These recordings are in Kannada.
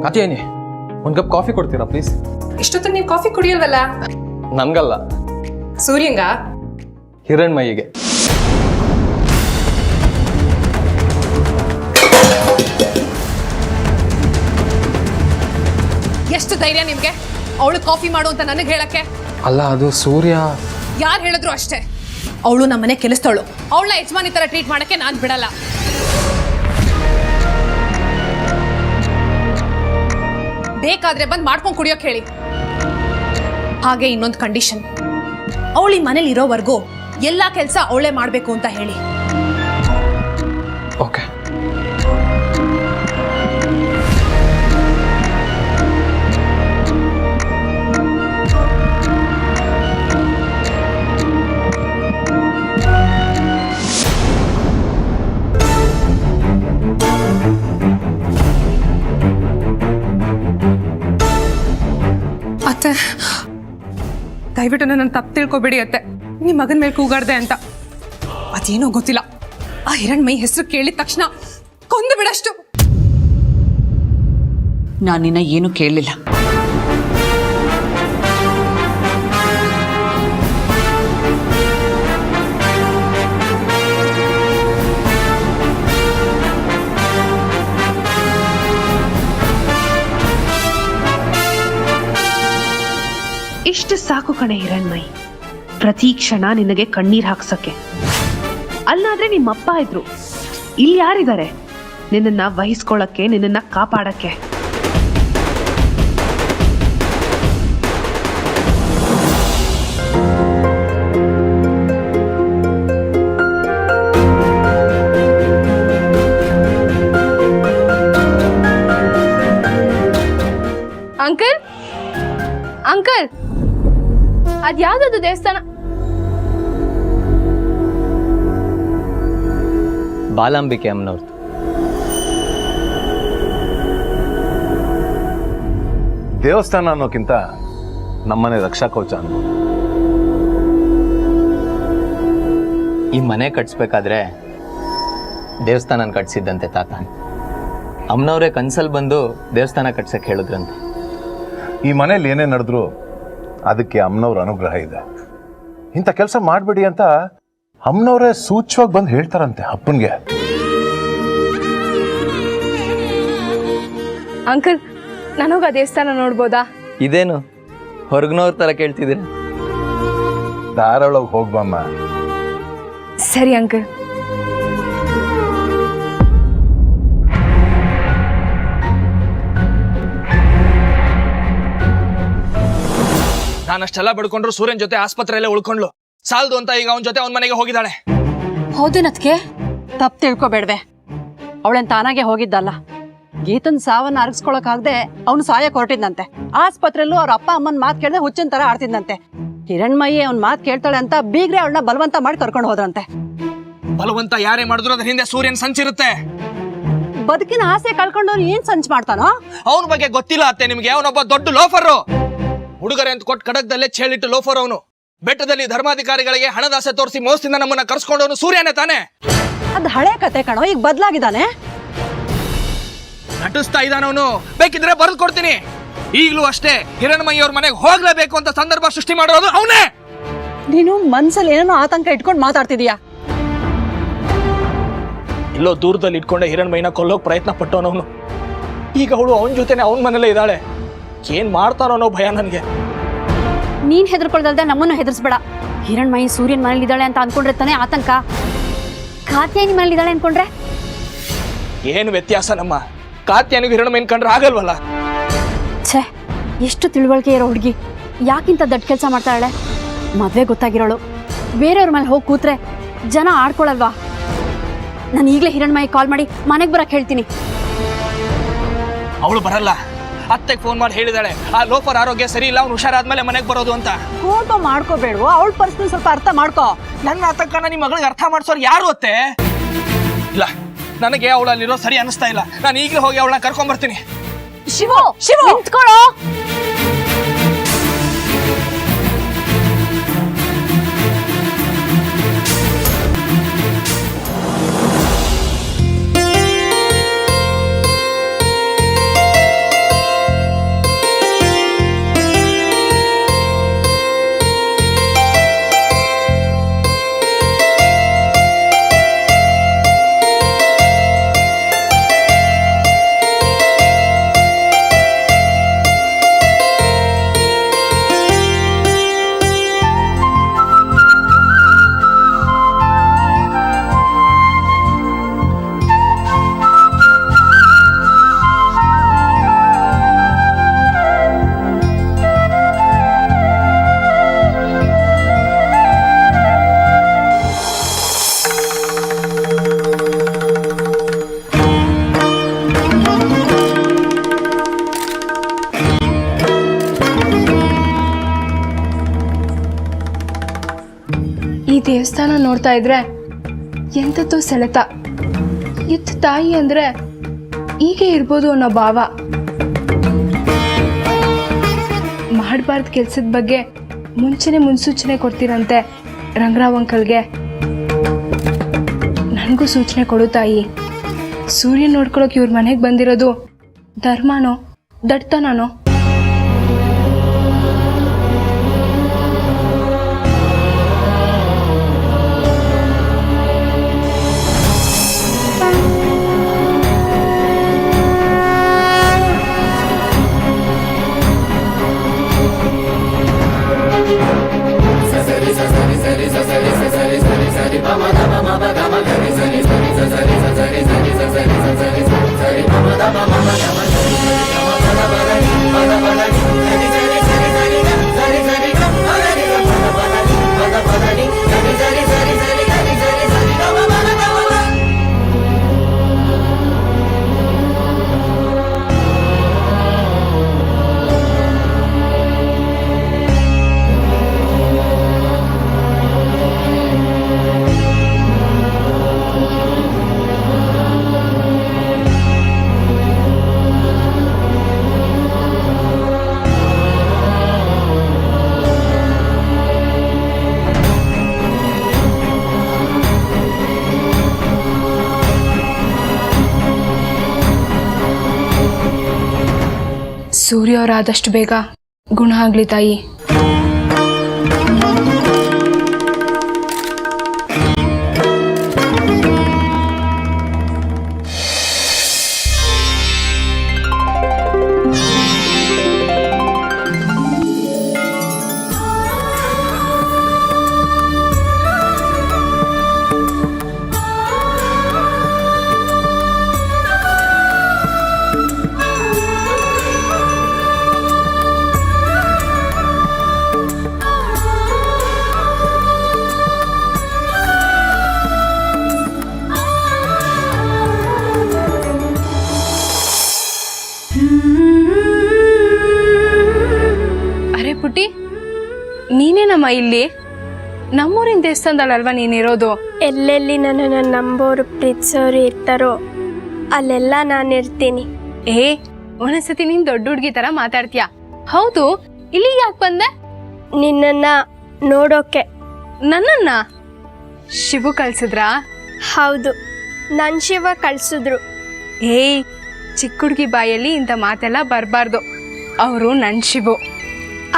ಕಾತ್ಯಾಯಿನಿ, ಒಂದು ಕಪ್ ಕಾಫಿ ಕೊಡ್ತೀರಾ ಪ್ಲೀಸ್? ಇಷ್ಟೊತ್ತು ನೀವು ಕಾಫಿ ಕುಡಿಯಲ್ವಲ್ಲ? ನನ್ಗಲ್ಲ, ಸೂರ್ಯಂಗ. ಹಿರಣ್ಮಯಿಗೆ. ಎಷ್ಟು ಧೈರ್ಯ ನಿಮ್ಗೆ ಅವಳು ಕಾಫಿ ಮಾಡು ಅಂತ ನನಗೆ ಹೇಳಕ್ಕೆ? ಅಲ್ಲ, ಅದು ಸೂರ್ಯ. ಯಾರು ಹೇಳಿದ್ರು ಅಷ್ಟೇ, ಅವಳು ನಮ್ಮನೆ ಕೆಲಸದವಳು. ಅವಳನ್ನ ಯಜಮಾನಿ ತರ ಟ್ರೀಟ್ ಮಾಡಕ್ಕೆ ನಾನು ಬಿಡಲ್ಲ. ಬೇಕಾದ್ರೆ ಬಂದು ಮಾಡ್ಕೊಂಡು ಕುಡಿಯೋಕೆ ಹೇಳಿ. ಹಾಗೆ ಇನ್ನೊಂದು ಕಂಡೀಷನ್, ಅವಳು ಈ ಮನೇಲಿ ಇರೋವರೆಗೂ ಎಲ್ಲ ಕೆಲಸ ಅವಳೇ ಮಾಡಬೇಕು ಅಂತ ಹೇಳಿ. ಓಕೆ. ಅತ್ತೆ, ದಯವಿಟ್ಟು ನನ್ನ ತಪ್ಪು ತಿಳ್ಕೊಬೇಡಿ ಅತ್ತೆ. ನಿಮ್ಮ ಮಗನ ಮೇಲೆ ಕೂಗಾಡ್ದೆ ಅಂತ. ಅದೇನೋ ಗೊತ್ತಿಲ್ಲ, ಆ ಹಿರಣ್ಮಯಿ ಹೆಸರು ಕೇಳಿದ ತಕ್ಷಣ ಕೊಂದು ಬಿಡಷ್ಟು. ನಾನು ನಿನ್ನ ಏನು ಕೇಳಲಿಲ್ಲ. ಇಷ್ಟು ಸಾಕು ಕಣೆ ಹಿರಣ್ಮಯಿ, ಪ್ರತಿ ಕ್ಷಣ ನಿನಗೆ ಕಣ್ಣೀರ್ ಹಾಕ್ಸಕ್ಕೆ. ಅಲ್ಲಾದ್ರೆ ನಿಮ್ಮಪ್ಪ ಇದ್ರು, ಇಲ್ಲಿ ಯಾರಿದ್ದಾರೆ ನಿನ್ನನ್ನ ವಹಿಸ್ಕೊಳ್ಳಕ್ಕೆ, ನಿನ್ನನ್ನ ಕಾಪಾಡಕ್ಕೆ? ಅಂಕಲ್ ಅಂಕಲ್, ಅದ್ಯಾವ್ದದು ದೇವಸ್ಥಾನ? ಬಾಲಾಂಬಿಕೆ ಅಮ್ಮನವ್ರದ್ದು. ದೇವಸ್ಥಾನ ಅನ್ನೋಕ್ಕಿಂತ ನಮ್ಮನೆ ರಕ್ಷಾ ಕವಚ ಅನ್ಬೋದು. ಈ ಮನೆ ಕಟ್ಸ್ಬೇಕಾದ್ರೆ ದೇವಸ್ಥಾನ ಕಟ್ಸಿದ್ದಂತೆ ತಾತ. ಅಮ್ಮನವರೇ ಕನ್ಸಲ್ಲಿ ಬಂದು ದೇವಸ್ಥಾನ ಕಟ್ಸಕ್ಕೆ ಹೇಳಿದ್ರಂತೆ. ಈ ಮನೇಲಿ ಏನೇ ನಡೆದ್ರು ಅದಕ್ಕೆ ಅಮ್ಮನವ್ರ ಅನುಗ್ರಹ ಇದೆ. ಇಂಥ ಕೆಲಸ ಮಾಡಬೇಡಿ ಅಂತ ಅಮ್ಮನವರೇ ಸೂಚ್ಯವಾಗಿ ಬಂದು ಹೇಳ್ತಾರಂತೆ ಅಪ್ಪನಿಗೆ. ಅಂಕಲ್, ನನಗ ದೇವಸ್ಥಾನ ನೋಡ್ಬೋದಾ? ಇದೇನು ಹೊರಗ್ನವ್ರ ತರ ಕೇಳ್ತಿದ್ದೀರ? ಧಾರಾಳವಾಗಿ ಹೋಗ್ಬಮ್ಮ. ಸರಿ ಅಂಕಲ್. ನಾನಷ್ಟೆಲ್ಲ ಬಡ್ಕೊಂಡ್ರು ಸೂರ್ಯನ್ ಜೊತೆ ಆಸ್ಪತ್ರೆಯಲ್ಲೇ ಉಳ್ಕೊಂಡ್ಲು. ಸಾಲ್ದು ಅಂತ ಈಗ ಅವನ ಜೊತೆ ಅವನ ಮನೆಗೆ ಹೋಗಿದ್ದಾಳೆ. ಹೌದೇನತ್ಗೆ? ತಪ್ಪು ತಿಳ್ಕೊಬೇಡ್ವೆ. ಅವಳೇನ್ ತಾನಾಗೆ ಹೋಗಿದ್ದಲ್ಲ. ಗೀತನ್ ಸಾವನ್ನ ಅರಗಿಸ್ಕೊಳಕಾಗ್ದೆ ಅವನು ಸಾಯಕ್ ಹೊರಟಿದ್ನಂತೆ. ಆಸ್ಪತ್ರೆಯಲ್ಲೂ ಅವ್ರ ಅಪ್ಪ ಅಮ್ಮನ ಮಾತು ಕೇಳದೆ ಹುಚ್ಚಿನ ತರ ಆಡ್ತಿದ್ನಂತೆ. ಹಿರಣ್ಮಯಿ ಅವ್ನ ಮಾತು ಕೇಳ್ತಾಳೆ ಅಂತ ಬೀಗ್ರೆ ಅವಳನ್ನ ಬಲವಂತ ಮಾಡಿ ಕರ್ಕೊಂಡು ಹೋದ್ರಂತೆ. ಬಲವಂತ ಯಾರೇ ಮಾಡಿದ್ರು ಅದ್ರ ಹಿಂದೆ ಸೂರ್ಯನ್ ಸಂಚಿರುತ್ತೆ. ಬದುಕಿನ ಆಸೆ ಕಳ್ಕೊಂಡವ್ರು ಏನ್ ಸಂಚ್ ಮಾಡ್ತಾನೋ? ಅವನ ಬಗ್ಗೆ ಗೊತ್ತಿಲ್ಲ ಅತ್ತೆ ನಿಮ್ಗೆ. ಅವನೊಬ್ಬ ದೊಡ್ಡ ಲೋಫರ್. ಹುಡುಗರೆ ಅಂತ ಕೊಟ್ಟು ಕಡಗದಲ್ಲೇ ಛೇಳಿಟ್ಟು ಲೋಫರ್ ಅವನು. ಬೆಟ್ಟದಲ್ಲಿ ಧರ್ಮಾಧಿಕಾರಿಗಳಿಗೆ ಹಣದಾಸೆ ತೋರಿಸಿ ಮೋಸದಿಂದ ನಮ್ಮನ್ನ ಕರ್ಸ್ಕೊಂಡವನು ಸೂರ್ಯನೇ ತಾನೆ. ಅದ್ ಹಳೆ ಕತೆ ಕಣೋ, ಈಗ ಬದ್ಲಾಗಿದ್ದಾನೆ. ನಟಿಸ್ತಾ ಇದ್ದಾನವನು. ಬೇಕಿದ್ರೆ ಬರೆದು ಕೊಡ್ತೀನಿ. ಈಗಲೂ ಅಷ್ಟೇ ಹಿರಣ್ಮಯಿ ಅವ್ರ ಮನೆಗೆ ಹೋಗ್ಲೇಬೇಕು ಅಂತ ಸಂದರ್ಭ ಸೃಷ್ಟಿ ಮಾಡೋದು ಅವನೇ. ನೀನು ಮನ್ಸಲ್ಲಿ ಏನೋ ಆತಂಕ ಇಟ್ಕೊಂಡು ಮಾತಾಡ್ತಿದೀಯಾ. ಎಲ್ಲೋ ದೂರದಲ್ಲಿ ಇಟ್ಕೊಂಡೆ ಹಿರಣ್ಮಯಿನ ಕೊಲ್ಲೋಕ್ ಪ್ರಯತ್ನ ಪಟ್ಟವನವನು. ಈಗ ಅವಳು ಅವನ ಜೊತೆನೆ ಅವನ ಮನೇಲೇ ಇದ್ದಾಳೆ. ಏನ್ ಮಾಡ್ತಾನೋ ಅನ್ನೋ ಭಯ ನನ್ಗೆ. ನೀನ್ ಹೆದರ್ಕೊಳ್ದಲ್ದೆ ನಮ್ಮನ್ನು ಹೆದರ್ಸ್ಬೇಡ. ಹಿರಣ್ಮಯಿ ಸೂರ್ಯನ್ ಮನೇಲಿದ್ದಾಳೆ ಅಂತ ಅನ್ಕೊಂಡ್ರೆ ತಾನೇ ಆತಂಕ. ಕಾತ್ಯಾಯಿನಿ ಮನೇಲಿದ್ದಾಳೆ ಅನ್ಕೊಂಡ್ರೆ ಏನು ವ್ಯತ್ಯಾಸ? ನಮ್ಮ ಕಾತ್ಯಾನಿಗೂ ಹಿರಣ್ಮಯಿನ ಕಂಡ್ರೆ ಆಗಲ್ವಲ್ಲ. ಛೇ, ಎಷ್ಟು ತಿಳುವಳಿಕೆ ಇರೋ ಹುಡುಗಿ ಯಾಕಿಂತ ದೊಡ್ಡ ಕೆಲಸ ಮಾಡ್ತಾಳೆ? ಮದ್ವೆ ಗೊತ್ತಾಗಿರೋಳು ಬೇರೆಯವ್ರ ಮೇಲೆ ಹೋಗಿ ಕೂತ್ರೆ ಜನ ಆಡ್ಕೊಳಲ್ವಾ? ನಾನು ಈಗಲೇ ಹಿರಣ್ಮಯಿ ಕಾಲ್ ಮಾಡಿ ಮನೆಗೆ ಬರಕ್ ಹೇಳ್ತೀನಿ. ಅವಳು ಬರಲ್ಲ. ಅತ್ತೆಗೆ ಫೋನ್ ಮಾಡಿ ಹೇಳಿದಾಳೆ ಆ ಲೋಫರ್ ಆರೋಗ್ಯ ಸರಿ ಇಲ್ಲ, ಅವ್ನು ಹುಷಾರಾದ್ಮೇಲೆ ಮನೆಗೆ ಬರೋದು ಅಂತ. ಕೋಪ ಮಾಡ್ಕೋಬೇಡು, ಅವಳ ಪರಿಸ್ಥಿತಿ ಸ್ವಲ್ಪ ಅರ್ಥ ಮಾಡ್ಕೋ. ನನ್ನ ಆತಂಕನ ನಿಮ್ಮ ಮಗಳಿಗೆ ಅರ್ಥ ಮಾಡ್ಸೋರು ಯಾರು ಅತ್ತೆ? ಇಲ್ಲ, ನನಗೆ ಅವಳಲ್ಲಿರೋ ಸರಿ ಅನಿಸ್ತಾ ಇಲ್ಲ. ನಾನು ಈಗಲೇ ಹೋಗಿ ಅವಳನ್ನ ಕರ್ಕೊಂಡ್ ಬರ್ತೀನಿ. ಶಿವು, ನಿಂತ್ಕೊಳ್ಳೋ. ದೇವಸ್ಥಾನ ನೋಡ್ತಾ ಇದ್ರೆ ಎಂಥದ್ದು ಸೆಳೆತ. ಎತ್ತು ತಾಯಿ ಅಂದ್ರೆ ಹೀಗೆ ಇರ್ಬೋದು ಅನ್ನೋ ಭಾವ. ಮಾಡಬಾರ್ದು ಕೆಲ್ಸದ ಬಗ್ಗೆ ಮುಂಚೆನೆ ಮುನ್ಸೂಚನೆ ಕೊಡ್ತೀರಂತೆ ರಂಗರಾವ್ ಅಂಕಲ್ಗೆ. ನನಗೂ ಸೂಚನೆ ಕೊಡು ತಾಯಿ. ಸೂರ್ಯ ನೋಡ್ಕೊಳಕ್ಕೆ ಇವ್ರ ಮನೆಗೆ ಬಂದಿರೋದು ಧರ್ಮನೋ ದಡ್ತನೋ? ಸೂರ್ಯ ಅವರಾದಷ್ಟು ಬೇಗ ಗುಣ ಆಗ್ಲಿ ತಾಯಿ. ಅರೆ ಪುಟಿ, ನೀನೇನಮ್ಮ ಇಲ್ಲಿ? ನಮ್ಮೂರಿನ ದೇವಸ್ಥಾನದಲ್ಲಲ್ವಾ ನೀನಿರೋದು? ಎಲ್ಲೆಲ್ಲಿ ನನ್ನನ್ನು ನಂಬೋರು ಪ್ರೀತಿಸೋರು ಇರ್ತಾರೋ ಅಲ್ಲೆಲ್ಲ ನಾನಿರ್ತೀನಿ. ಒಂದೊಂದ್ಸತಿ ನೀನ್ ದೊಡ್ಡ ಹುಡುಗಿ ತರ ಮಾತಾಡ್ತೀಯ. ಹೌದು, ಇಲ್ಲಿ ಯಾಕೆ ಬಂದೆ? ನಿನ್ನನ್ನ ನೋಡೋಕೆ. ನನ್ನನ್ನ ಶಿವು ಕಳ್ಸಿದ್ರಾ? ಹೌದು, ನನ್ನ ಶಿವ ಕಳ್ಸಿದ್ರು. ಚಿಕ್ಕ ಹುಡುಗಿ ಬಾಯಲ್ಲಿ ಇಂಥ ಮಾತೆಲ್ಲ ಬರಬಾರ್ದು. ಅವರು ನನ್ನ ಶಿವು.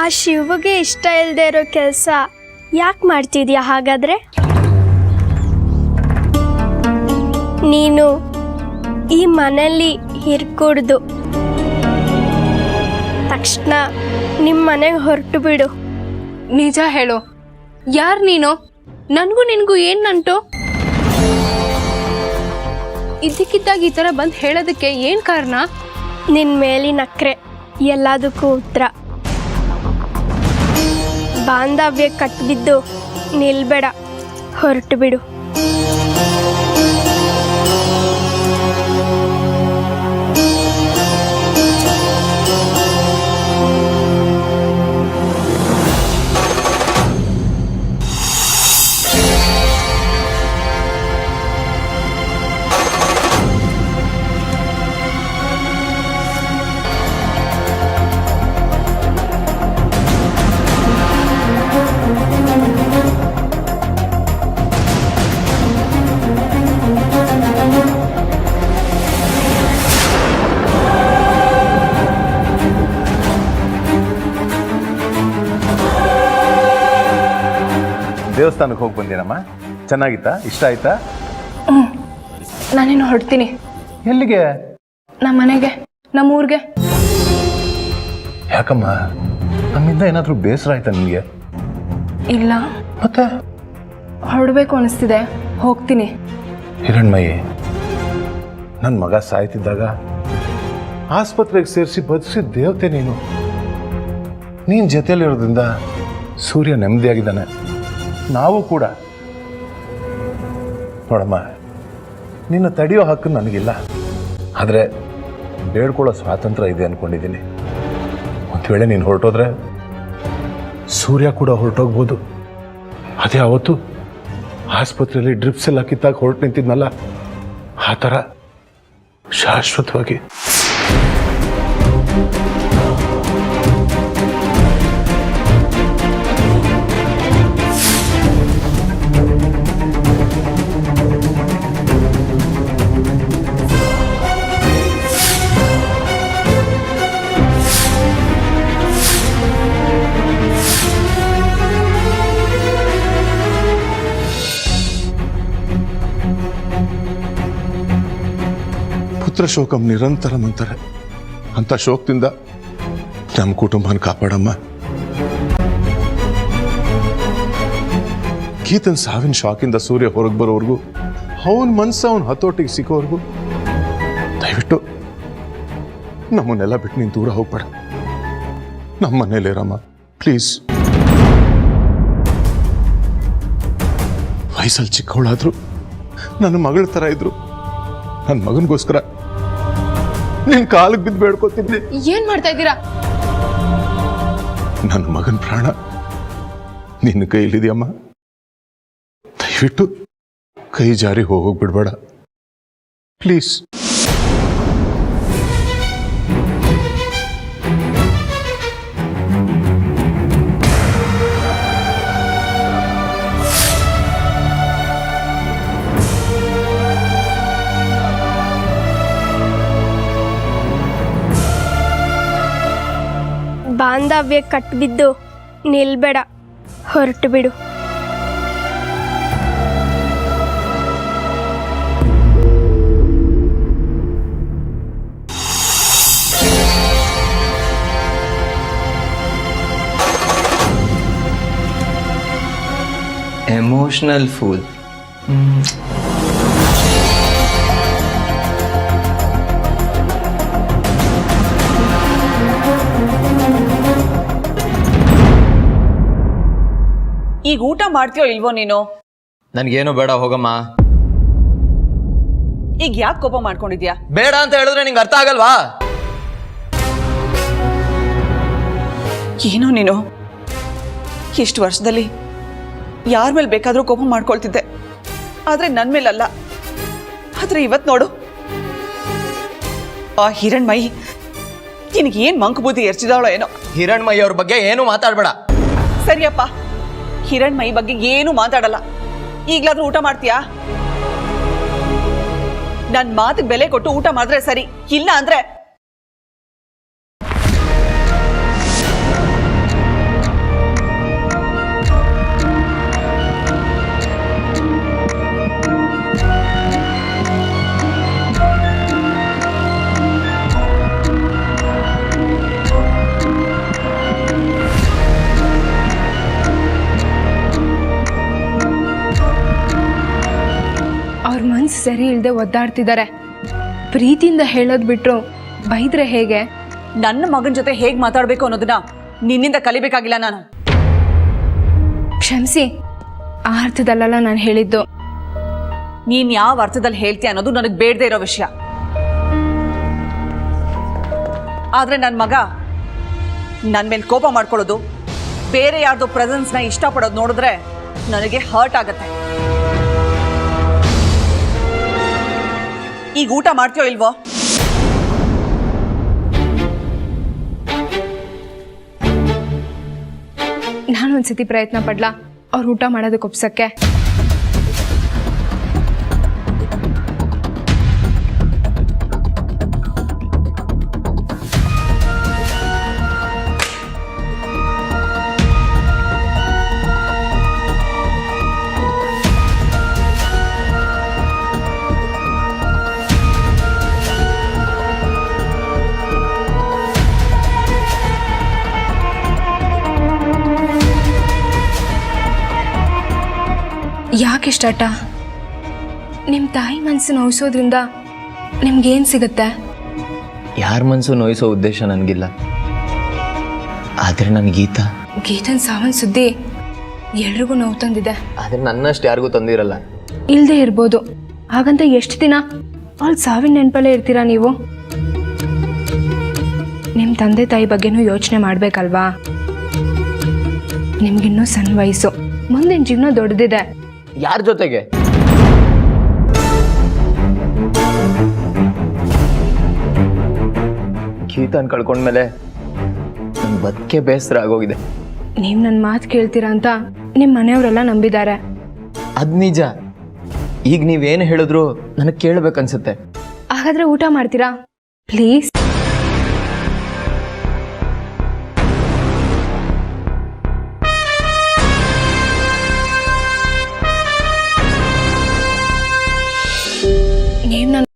ಆ ಶಿವಗೆ ಇಷ್ಟ ಇಲ್ಲದೆ ಇರೋ ಕೆಲಸ ಯಾಕೆ ಮಾಡ್ತಿದ್ಯಾ ಹಾಗಾದ್ರೆ? ನೀನು ಈ ಮನೆಯಲ್ಲಿ ಇರ್ಕೂಡ್ದು. ತಕ್ಷಣ ನಿಮ್ಮ ಮನೆಗೆ ಹೊರಟು ಬಿಡು. ನಿಜ ಹೇಳು, ಯಾರು ನೀನು? ನನಗೂ ನಿನಗೂ ಏನು ನಂಟು? ಇದ್ದಕ್ಕಿದ್ದಾಗ ಈ ಥರ ಬಂದು ಹೇಳೋದಕ್ಕೆ ಏನು ಕಾರಣ? ನಿನ್ನ ಮೇಲಿನ ಅಕ್ರೆ ಎಲ್ಲದಕ್ಕೂ ಉತ್ತರ. ಬಾಂಧವ್ಯ ಕಟ್ಬಿದ್ದು ನಿಲ್ಬೇಡ, ಹೊರಟು ಬಿಡು. ದೇವಸ್ಥಾನಕ್ಕೆ ಹೋಗಿ ಬಂದೇನಮ್ಮ? ಚೆನ್ನಾಗಿತ್ತಾ? ಇಷ್ಟ ಆಯ್ತಾ? ನಾನೇನು ಹೊರಡ್ತೀನಿ. ಎಲ್ಲಿಗೆ? ನಮ್ಮ ಮನೆಗೆ, ನಮ್ಮೂರಿಗೆ. ಯಾಕಮ್ಮ, ನಮ್ಮಿಂದ ಏನಾದರೂ ಬೇಸರ ಆಯ್ತಾ ನಿಮಗೆ? ಇಲ್ಲ, ಮತ್ತೆ ಹೊರಡಬೇಕು ಅನಿಸ್ತಿದೆ, ಹೋಗ್ತೀನಿ. ಹಿರಣ್ಮಯಿ, ನನ್ನ ಮಗ ಸಾಯ್ತಿದ್ದಾಗ ಆಸ್ಪತ್ರೆಗೆ ಸೇರಿಸಿ ಬದುಕಿಸಿದ ದೇವತೆ ನೀನು. ನೀನು ಜೊತೆಯಲ್ಲಿರೋದ್ರಿಂದ ಸೂರ್ಯ ನೆಮ್ಮದಿಯಾಗಿದ್ದಾನೆ, ನಾವು ಕೂಡ. ನೋಡಮ್ಮ, ನಿನ್ನ ತಡೆಯೋ ಹಕ್ಕು ನನಗಿಲ್ಲ, ಆದರೆ ಬೇಡ್ಕೊಳ್ಳೋ ಸ್ವಾತಂತ್ರ್ಯ ಇದೆ ಅಂದ್ಕೊಂಡಿದ್ದೀನಿ. ಒಂದು ವೇಳೆ ನೀನು ಹೊರಟೋದ್ರೆ ಸೂರ್ಯ ಕೂಡ ಹೊರಟೋಗ್ಬೋದು. ಅದೇ ಅವತ್ತು ಆಸ್ಪತ್ರೆಯಲ್ಲಿ ಡ್ರಿಪ್ಸ್ ಎಲ್ಲ ಕಿತ್ತಾಗ ಹೊರಟು ನಿಂತಿದ್ನಲ್ಲ, ಆ ಥರ ಶಾಶ್ವತವಾಗಿ. ಪುತ್ರ ಶೋಕಂ ನಿರಂತರಂ ಅಂತಾರೆ. ಅಂತ ಶೋಕದಿಂದ ನಮ್ಮ ಕುಟುಂಬನ ಕಾಪಾಡಮ್ಮ. ಗೀತನ್ ಸಾವಿನ ಶಾಕಿಂದ ಸೂರ್ಯ ಹೊರಗೆ ಬರೋವರೆಗೂ, ಅವನ ಮನ್ಸು ಅವನ ಹತೋಟಿಗೆ ಸಿಗೋವರೆಗೂ ದಯವಿಟ್ಟು ನಮ್ಮನ್ನೆಲ್ಲ ಬಿಟ್ಟು ನೀನು ದೂರ ಹೋಗ್ಬೇಡ. ನಮ್ಮ ಮನೇಲಿರಮ್ಮ ಪ್ಲೀಸ್. ವಯಸ್ಸಲ್ಲಿ ಚಿಕ್ಕವಳಾದ್ರು ನನ್ನ ಮಗಳ ಥರ ಇದ್ರು. ನನ್ನ ಮಗನಿಗೋಸ್ಕರ ನಿನ್ ಕಾಲಿಗೆ ಬಿದ್ದು ಬೇಡ್ಕೋತಿದ್ದೆ. ಏನ್ ಮಾಡ್ತಾ ಇದ್ದೀರಾ? ನನ್ನ ಮಗನ ಪ್ರಾಣ ನಿನ್ನ ಕೈಲಿದೆಯಮ್ಮ. ದಯವಿಟ್ಟು ಕೈ ಜಾರಿ ಹೋಗ್ಬಿಡ್ಬೇಡ ಪ್ಲೀಸ್. ಬಾಂಧವ್ಯ ಕಟ್ಬಿದ್ದು ನಿಲ್ಬೇಡ, ಹೊರಟು ಬಿಡು. Emotional fool. ಈಗ ಊಟ ಮಾಡ್ತೀಯೋ ಇಲ್ವೋ ನೀನು? ನನ್ಗೇನು ಬೇಡ, ಹೋಗಮ್ಮ. ಈಗ ಯಾಕೆ ಕೋಪ ಮಾಡ್ಕೊಂಡಿದ್ಯಾ? ಬೇಡ ಅಂತ ಹೇಳಿದ್ರೆ ನಿಂಗೆ ಅರ್ಥ ಆಗಲ್ವಾ? ಏನೋ ನೀನು ಎಷ್ಟು ವರ್ಷದಲ್ಲಿ ಯಾರ ಮೇಲೆ ಬೇಕಾದ್ರೂ ಕೋಪ ಮಾಡ್ಕೊಳ್ತಿದ್ದೆ, ಆದ್ರೆ ನನ್ ಮೇಲಲ್ಲ. ಆದ್ರೆ ಇವತ್ ನೋಡು, ಆ ಹಿರಣ್ಮಯಿ ನಿನಗೆ ಏನ್ ಮಂಕು ಬುದ್ಧಿ ಎರ್ಚಿದಾಳೋ ಏನೋ. ಹಿರಣ್ಮಯ್ಯ ಅವ್ರ ಬಗ್ಗೆ ಏನು ಮಾತಾಡ್ಬೇಡ. ಸರಿಯಪ್ಪ, ಹಿರಣ್ಮಯಿ ಬಗ್ಗೆ ಏನು ಮಾತಾಡಲ್ಲ. ಈಗ್ಲಾದ್ರೂ ಊಟ ಮಾಡ್ತೀಯಾ? ನನ್ ಮಾತಿಗೆ ಬೆಲೆ ಕೊಟ್ಟು ಊಟ ಮಾಡಿದ್ರೆ ಸರಿ, ಇಲ್ಲ ಅಂದ್ರೆ ಅವ್ರ ಮನ್ಸು ಸರಿ ಇಲ್ಲದೆ ಒದ್ದಾಡ್ತಿದ್ದಾರೆ. ಪ್ರೀತಿಯಿಂದ ಹೇಳೋದು ಬಿಟ್ರು ಬೈದ್ರೆ ಹೇಗೆ? ನನ್ನ ಮಗನ ಜೊತೆ ಹೇಗ್ ಮಾತಾಡ್ಬೇಕು ಅನ್ನೋದನ್ನ ನಿನ್ನಿಂದ ಕಲಿಬೇಕಾಗಿಲ್ಲ ನಾನು. ಕ್ಷಮಿಸಿ, ಆ ಅರ್ಥದಲ್ಲ ನಾನು ಹೇಳಿದ್ದು. ನೀನ್ ಯಾವ ಅರ್ಥದಲ್ಲಿ ಹೇಳ್ತೀಯ ಅನ್ನೋದು ನನಗೆ ಬೇಡದೇ ಇರೋ ವಿಷಯ. ಆದ್ರೆ ನನ್ನ ಮಗ ನನ್ನ ಮೇಲೆ ಕೋಪ ಮಾಡ್ಕೊಳ್ಳೋದು, ಬೇರೆ ಯಾರ್ದೋ ಪ್ರೆಸೆನ್ಸ್ನ ಇಷ್ಟಪಡೋದು ನೋಡಿದ್ರೆ ನನಗೆ ಹರ್ಟ್ ಆಗತ್ತೆ. ಈಗ ಊಟ ಮಾಡ್ತೀಯೋ ಇಲ್ವೋ? ನಾನು ಒಂದ್ಸತಿ ಪ್ರಯತ್ನ ಪಡ್ಲಾ ಅವ್ರು ಊಟ ಮಾಡೋದಕ್ಕೆ ಒಪ್ಸಕ್ಕೆ? ಯಾಕೆಷ್ಟಟ? ನಿಮ್ಮ ತಾಯಿ ಮನಸ್ಸು ನೋಯಿಸೋದ್ರಿಂದ ನಿಮ್ಗೇನು ಸಿಗುತ್ತೆ? ಯಾರ ಮನಸ್ಸು ನೋಯಿಸೋ ಉದ್ದೇಶ ನನಗಿಲ್ಲ. ಆದರೆ ನನ್ನ ಗೀತನ್ ಸಾವನ್ ಸುದ್ದಿ ಎಲ್ರಿಗೂ ನೋವು ತಂದಿದೆ. ಆದರೆ ನನ್ನಷ್ಟು ಯಾರಿಗೂ ತಂದಿರಲ್ಲ. ಇಲ್ಲದೆ ಇರ್ಬೋದು, ಹಾಗಂತ ಎಷ್ಟು ದಿನ ಅವ್ಳ ಸಾವಿನ ನೆನಪಲ್ಲೇ ಇರ್ತೀರಾ ನೀವು? ನಿಮ್ಮ ತಂದೆ ತಾಯಿ ಬಗ್ಗೆನೂ ಯೋಚನೆ ಮಾಡಬೇಕಲ್ವಾ? ನಿಮ್ಗಿನ್ನೂ ಸಣ್ಣ ವಯಸ್ಸು, ಮುಂದಿನ ಜೀವನ ದೊಡ್ಡದಿದೆ. ಯಾರ ಜೊತೆಗೆ? ಗೀತನ್ ಕಳ್ಕೊಂಡ್ಮೇಲೆ ನನ್ ಬದುಕೆ ಬೇಸರ ಆಗೋಗಿದೆ. ನೀವು ನನ್ನ ಮಾತು ಕೇಳ್ತೀರಾ ಅಂತ ನಿಮ್ಮ ಮನೆಯವರೆಲ್ಲ ನಂಬಿದ್ದಾರೆ. ಅದ್ ನಿಜ. ಈಗ ನೀವೇನು ಹೇಳಿದ್ರು ನನಗೆ ಕೇಳ್ಬೇಕನ್ಸುತ್ತೆ. ಹಾಗಾದ್ರೆ ಊಟ ಮಾಡ್ತೀರಾ ಪ್ಲೀಸ್? ನೀವು ನನ್ನ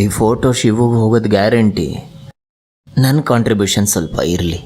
ಈ ಫೋಟೋ ಶಿವಗೆ ಹೋಗೋದು ಗ್ಯಾರಂಟಿ. ನನ್ನ ಕಾಂಟ್ರಿಬ್ಯೂಷನ್ ಸ್ವಲ್ಪ ಇರಲಿ.